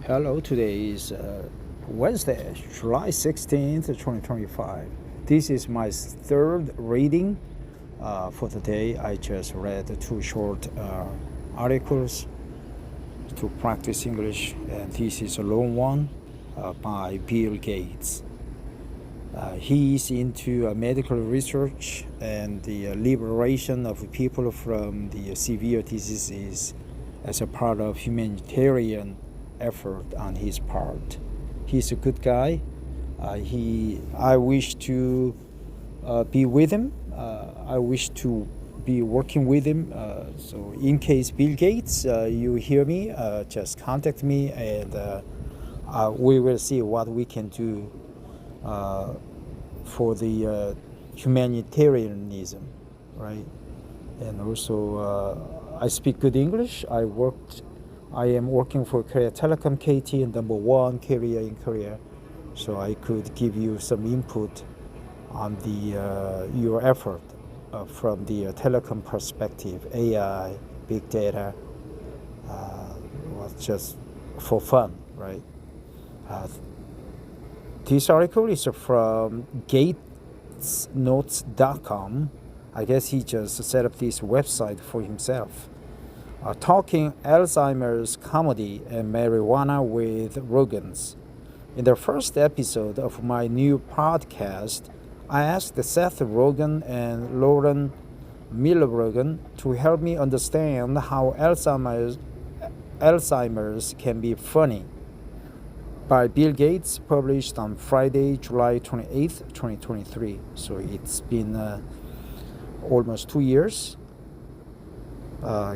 Hello, today is Wednesday, July 16th, 2025. This is my third reading for the day. I just read two short articles to practice English, and this is a long one by Bill Gates. He is into medical research and the liberation of people from the severe diseases as a part of humanitarian effort on his part. He's a good guy. I wish to be with him. I wish to be working with him. So in case Bill Gates, you hear me, just contact me, and we will see what we can do for the humanitarianism, right? And also, I speak good English. I am working for Korea Telecom KT, #1 carrier in Korea, so I could give you some input on your effort from the telecom perspective, AI, big data, was just for fun, right? This article is from Gatesnotes.com. I guess he just set up this website for himself. Talking Alzheimer's comedy and marijuana with Rogans. In the first episode of my new podcast, I asked Seth Rogen and Lauren Miller Rogen to help me understand how Alzheimer's can be funny. By Bill Gates, published on Friday, July 28th, 2023. So it's been almost 2 years.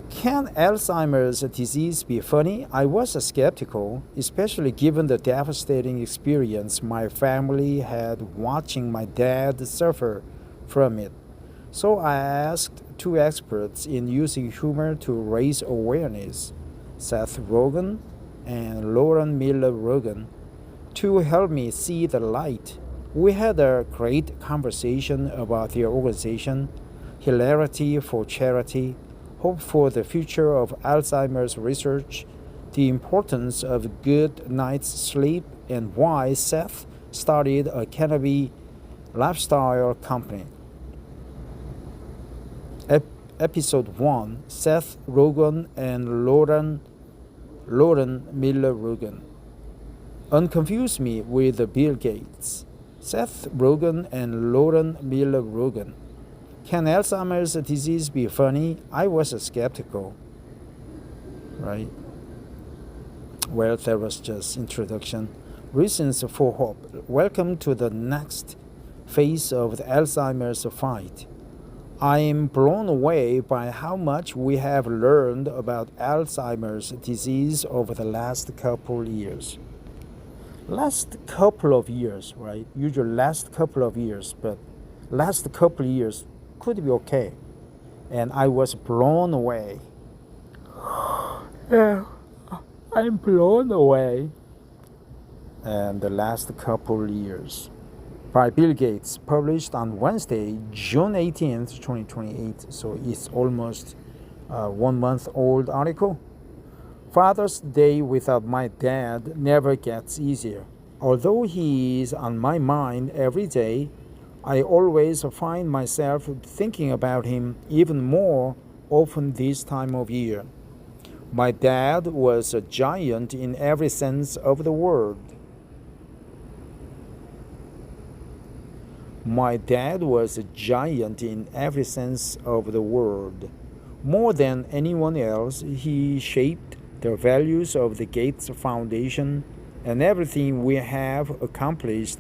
Can Alzheimer's disease be funny? I was skeptical, especially given the devastating experience my family had watching my dad suffer from it. So I asked two experts in using humor to raise awareness, Seth Rogen and Lauren Miller Rogen, to help me see the light. We had a great conversation about their organization, Hilarity for Charity, hope for the future of Alzheimer's research, the importance of good night's sleep, and why Seth started a cannabis lifestyle company. Episode 1, Seth Rogen and Lauren Miller Rogen. Unconfuse me with Bill Gates. Seth Rogen and Lauren Miller Rogen. Can Alzheimer's disease be funny? I was skeptical, right? Well, that was just introduction. Reasons for hope. Welcome to the next phase of the Alzheimer's fight. I am blown away by how much we have learned about Alzheimer's disease over the last couple of years. Last couple of years, right? Usually last couple of years, but last couple of years could be okay. And I was blown away. Yeah, I'm blown away. And the last couple of years. By Bill Gates, published on Wednesday, June 18th, 2028. So it's almost a 1 month old article. Father's Day without my dad never gets easier. Although he is on my mind every day, I always find myself thinking about him even more often this time of year. My dad was a giant in every sense of the word. My dad was a giant in every sense of the word. More than anyone else, he shaped the values of the Gates Foundation, and everything we have accomplished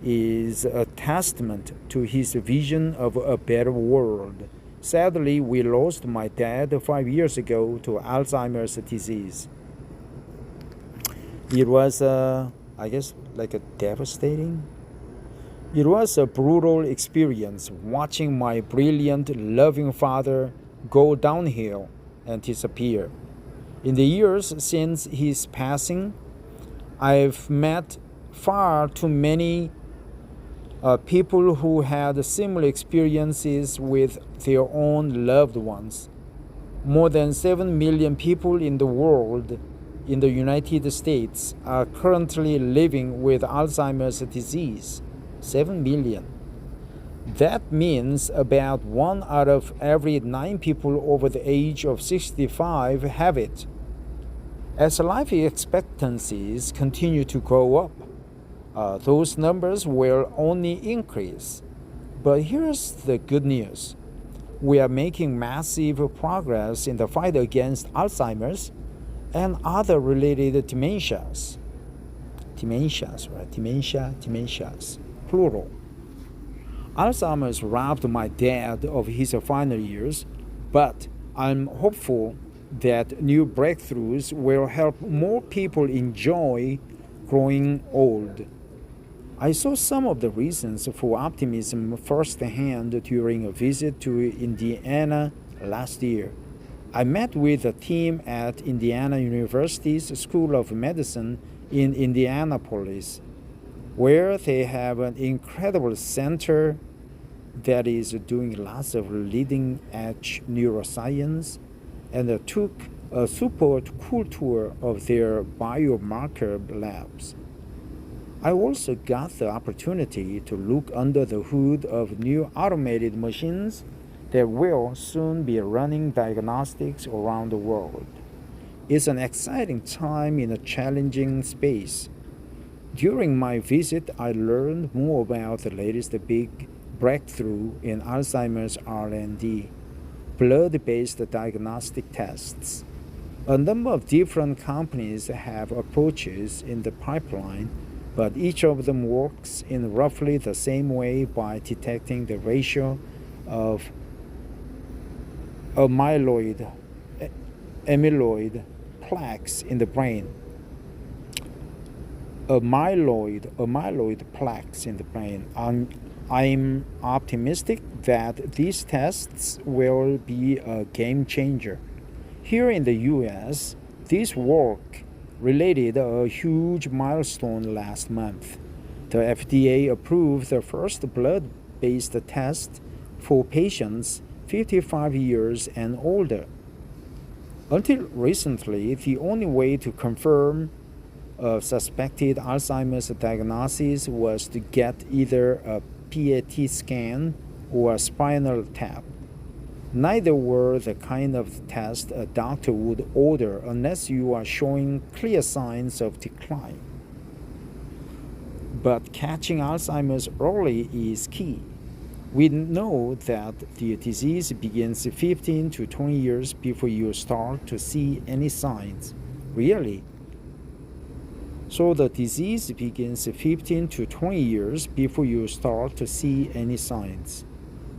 is a testament to his vision of a better world. Sadly, we lost my dad 5 years ago to Alzheimer's disease. It was, I guess, like a devastating. It was a brutal experience watching my brilliant, loving father go downhill and disappear. In the years since his passing, I've met far too many people who had similar experiences with their own loved ones. More than 7 million people in the world in the United States are currently living with Alzheimer's disease, 7 million. That means about 1 out of every 9 people over the age of 65 have it. As life expectancies continue to go up, those numbers will only increase. But here's the good news. We are making massive progress in the fight against Alzheimer's and other related dementias. Dementias, right? Dementias, plural. Alzheimer's robbed my dad of his final years, but I'm hopeful that new breakthroughs will help more people enjoy growing old. I saw some of the reasons for optimism firsthand during a visit to Indiana last year. I met with a team at Indiana University's School of Medicine in Indianapolis, where they have an incredible center that is doing lots of leading-edge neuroscience, and took a super cool tour of their biomarker labs. I also got the opportunity to look under the hood of new automated machines that will soon be running diagnostics around the world. It's an exciting time in a challenging space. During my visit, I learned more about the latest big breakthrough in Alzheimer's R&D, blood-based diagnostic tests. A number of different companies have approaches in the pipeline, but each of them works in roughly the same way by detecting the ratio of amyloid plaques in the brain. Amyloid plaques in the brain. I'm optimistic that these tests will be a game changer. Here in the US, this work related a huge milestone last month. The FDA approved the first blood-based test for patients 55 years and older. Until recently, the only way to confirm a suspected Alzheimer's diagnosis was to get either a PET scan or a spinal tap. Neither were the kind of test a doctor would order unless you are showing clear signs of decline. But catching Alzheimer's early is key. We know that the disease begins 15 to 20 years before you start to see any signs. Really. So the disease begins 15 to 20 years before you start to see any signs.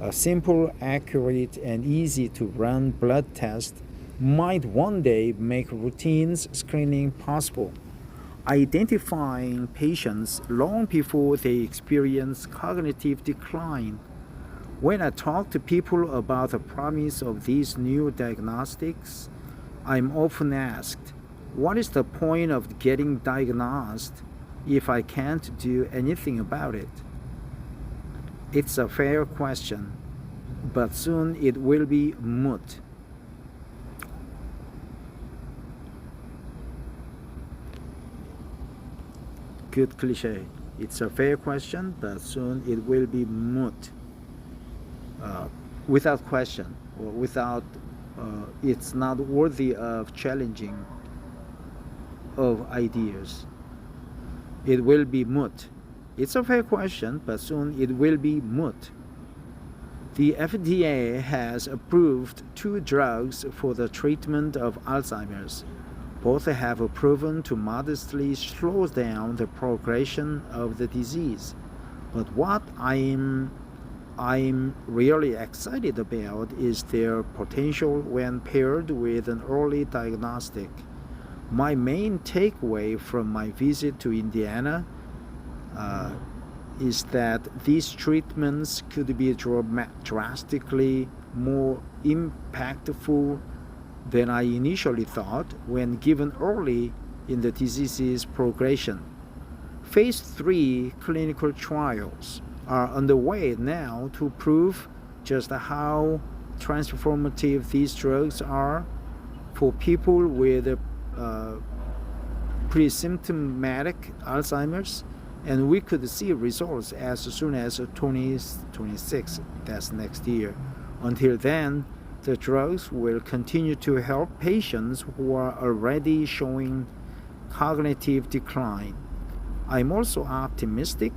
A simple, accurate, and easy to run blood test might one day make routine screening possible, identifying patients long before they experience cognitive decline. When I talk to people about the promise of these new diagnostics, I'm often asked, what is the point of getting diagnosed if I can't do anything about it? It's a fair question, but soon it will be moot. Good cliche. It's a fair question, but soon it will be moot. Without question, or without, it's not worthy of challenging of ideas. It will be moot. It's a fair question, but soon it will be moot. The FDA has approved 2 drugs for the treatment of Alzheimer's. Both have proven to modestly slow down the progression of the disease. But what I'm really excited about is their potential when paired with an early diagnostic. My main takeaway from my visit to Indiana is that these treatments could be drastically more impactful than I initially thought when given early in the disease's progression. Phase 3 clinical trials are underway now to prove just how transformative these drugs are for people with pre-symptomatic Alzheimer's, and we could see results as soon as 2026, that's next year. Until then, the drugs will continue to help patients who are already showing cognitive decline. I'm also optimistic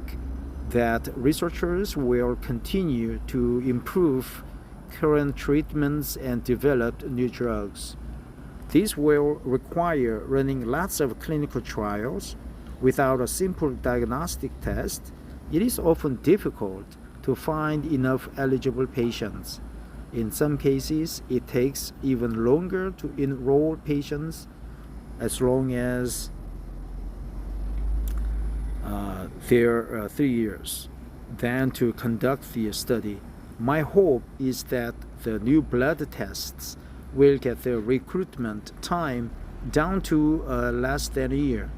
that researchers will continue to improve current treatments and develop new drugs. This will require running lots of clinical trials. Without a simple diagnostic test, it is often difficult to find enough eligible patients. In some cases, it takes even longer to enroll patients, as long as they're 3 years, than to conduct the study. My hope is that the new blood tests will get the recruitment time down to less than a year.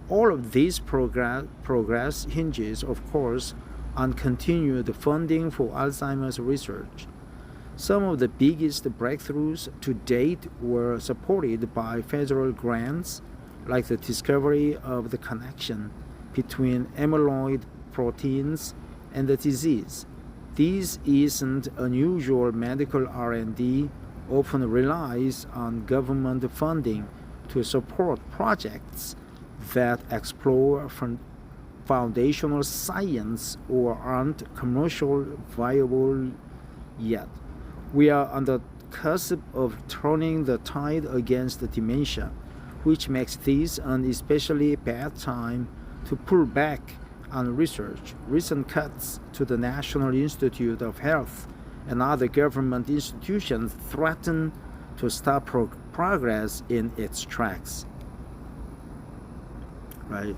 All of this progress hinges, of course, on continued funding for Alzheimer's research. Some of the biggest breakthroughs to date were supported by federal grants, like the discovery of the connection between amyloid proteins and the disease. This isn't unusual. Medical R&D often relies on government funding to support projects that explore foundational science or aren't commercially viable yet. We are on the cusp of turning the tide against dementia, which makes this an especially bad time to pull back on research. Recent cuts to the National Institute of Health and other government institutions threaten to stop progress in its tracks. Right?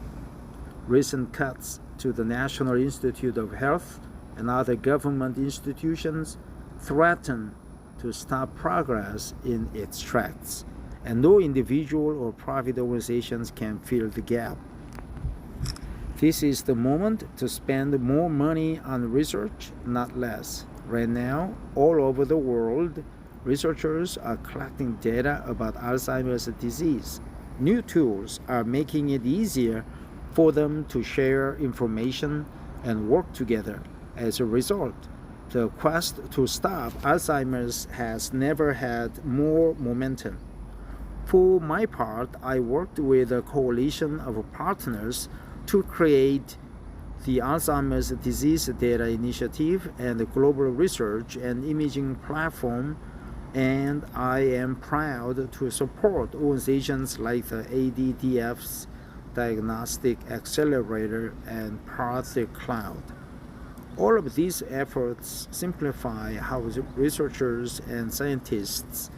Recent cuts to the National Institute of Health and other government institutions threaten to stop progress in its tracks, and no individual or private organizations can fill the gap. This is the moment to spend more money on research, not less. Right now, all over the world, researchers are collecting data about Alzheimer's disease. New tools are making it easier for them to share information and work together. As a result, the quest to stop Alzheimer's has never had more momentum. For my part, I worked with a coalition of partners to create the Alzheimer's Disease Data Initiative and the Global Research and Imaging Platform, and I am proud to support organizations like the ADDF's Diagnostic Accelerator and Parther Cloud. All of these efforts simplify how researchers and scientists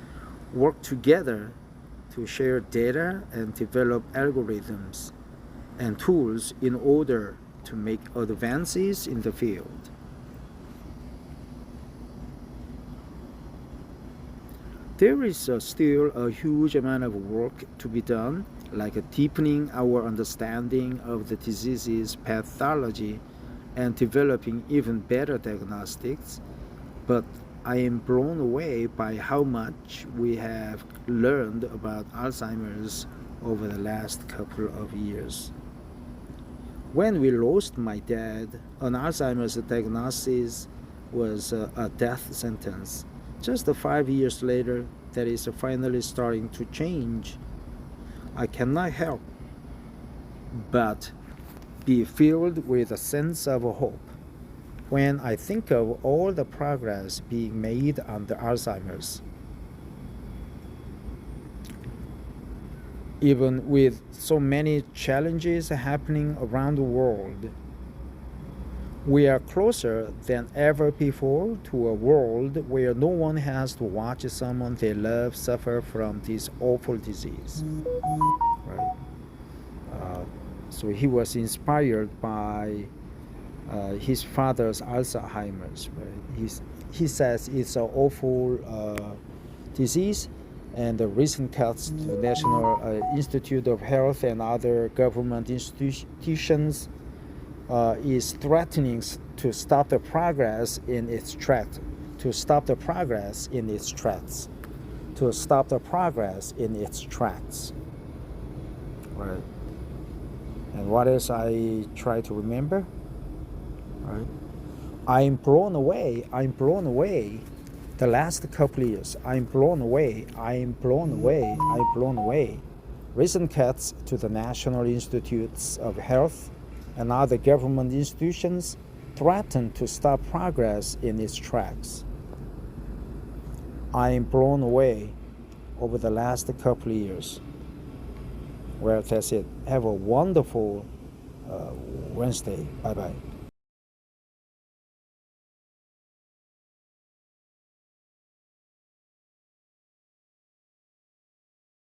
work together to share data and develop algorithms and tools in order to make advances in the field. There is still a huge amount of work to be done, like deepening our understanding of the disease's pathology and developing even better diagnostics, but I am blown away by how much we have learned about Alzheimer's over the last couple of years. When we lost my dad, an Alzheimer's diagnosis was a death sentence. Just 5 years later, that is finally starting to change. I cannot help but be filled with a sense of hope when I think of all the progress being made on the Alzheimer's. Even with so many challenges happening around the world, we are closer than ever before to a world where no one has to watch someone they love suffer from this awful disease. Right? So he was inspired by his father's Alzheimer's. Right? He says it's an awful disease, and the recent cuts to the National Institute of Health and other government institutions is threatening to stop the progress in its tracks, to stop the progress in its tracks, to stop the progress in its tracks. right? And what else I try to remember, right? I'm blown away. The last couple of years, I'm blown away. Recent cuts to the National Institutes of Health and other government institutions threaten to stop progress in its tracks. I'm blown away over the last couple of years. Well, that's it. Have a wonderful Wednesday. Bye-bye.